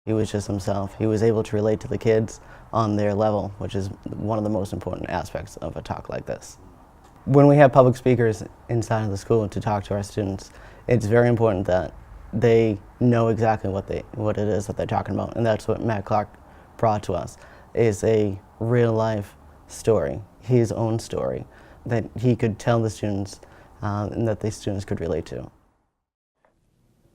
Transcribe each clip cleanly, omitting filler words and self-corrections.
He was just himself. He was able to relate to the kids on their level, which is one of the most important aspects of a talk like this. When we have public speakers inside of the school to talk to our students, it's very important that they know exactly what it is that they're talking about, and that's what Matt Clark brought to us, is a real-life story, his own story, that he could tell the students and that the students could relate to.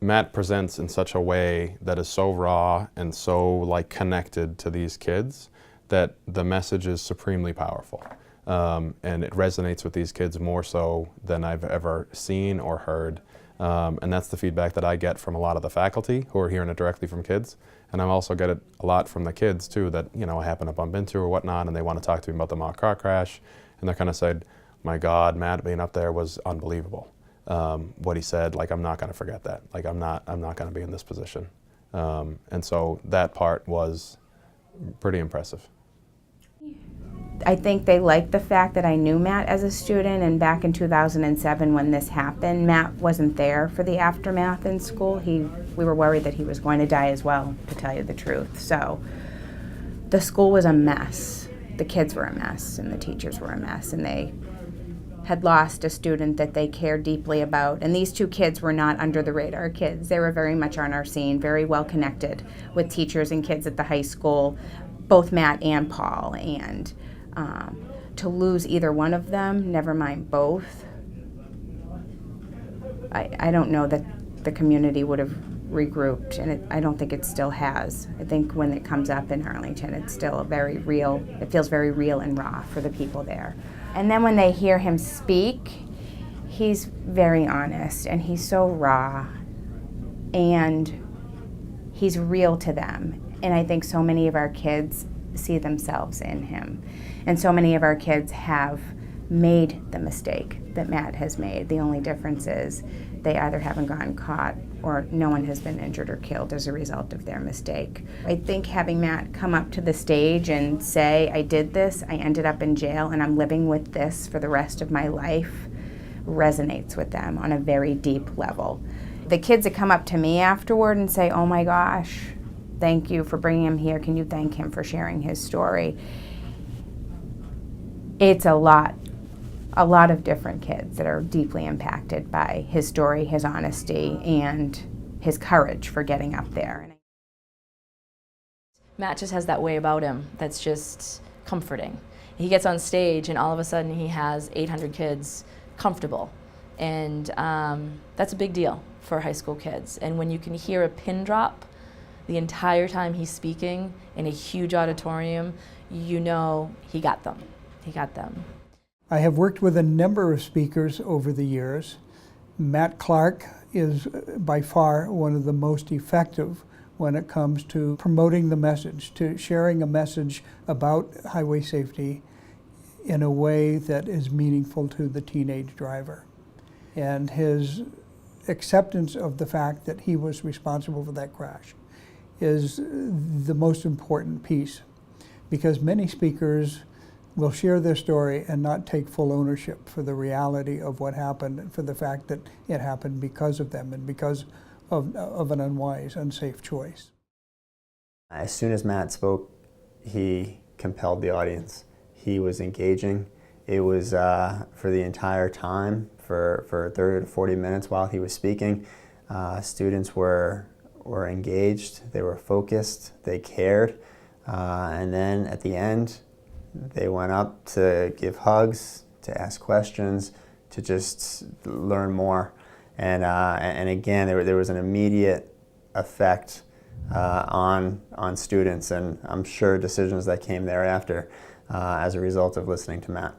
Matt presents in such a way that is so raw and so connected to these kids that the message is supremely powerful. And it resonates with these kids more so than I've ever seen or heard. And that's the feedback that I get from a lot of the faculty who are hearing it directly from kids. And I also get it a lot from the kids too that, I happen to bump into or whatnot, and they want to talk to me about the mock car crash. And they're kind of said, my God, Matt being up there was unbelievable. What he said, I'm not going to forget that. I'm not going to be in this position. And so that part was pretty impressive. I think they liked the fact that I knew Matt as a student, and back in 2007 when this happened, Matt wasn't there for the aftermath in school. We were worried that he was going to die as well, to tell you the truth. So the school was a mess. The kids were a mess, and the teachers were a mess, and they had lost a student that they cared deeply about. And these two kids were not under the radar kids. They were very much on our scene, very well connected with teachers and kids at the high school, both Matt and Paul. And to lose either one of them, never mind both, I don't know that the community would have regrouped, and I don't think it still has. I think when it comes up in Arlington, it's still very real. It feels very real and raw for the people there. And then when they hear him speak, he's very honest, and he's so raw, and he's real to them. And I think so many of our kids see themselves in him. And so many of our kids have made the mistake that Matt has made. The only difference is they either haven't gotten caught or no one has been injured or killed as a result of their mistake. I think having Matt come up to the stage and say, I did this, I ended up in jail, and I'm living with this for the rest of my life, resonates with them on a very deep level. The kids that come up to me afterward and say, oh my gosh, thank you for bringing him here. Can you thank him for sharing his story? It's a lot of different kids that are deeply impacted by his story, his honesty, and his courage for getting up there. Matt just has that way about him that's just comforting. He gets on stage and all of a sudden he has 800 kids comfortable. And that's a big deal for high school kids. And when you can hear a pin drop the entire time he's speaking in a huge auditorium, you know he got them. He got them. I have worked with a number of speakers over the years. Matt Clark is by far one of the most effective when it comes to promoting the message, to sharing a message about highway safety in a way that is meaningful to the teenage driver. And his acceptance of the fact that he was responsible for that crash is the most important piece, because many speakers will share their story and not take full ownership for the reality of what happened and for the fact that it happened because of them and because of an unwise, unsafe choice. As soon as Matt spoke, he compelled the audience. He was engaging. It was for the entire time, for 30 to 40 minutes while he was speaking, students were engaged, they were focused, they cared, and then at the end, they went up to give hugs, to ask questions, to just learn more. And again, there was an immediate effect on students, and I'm sure decisions that came thereafter as a result of listening to Matt.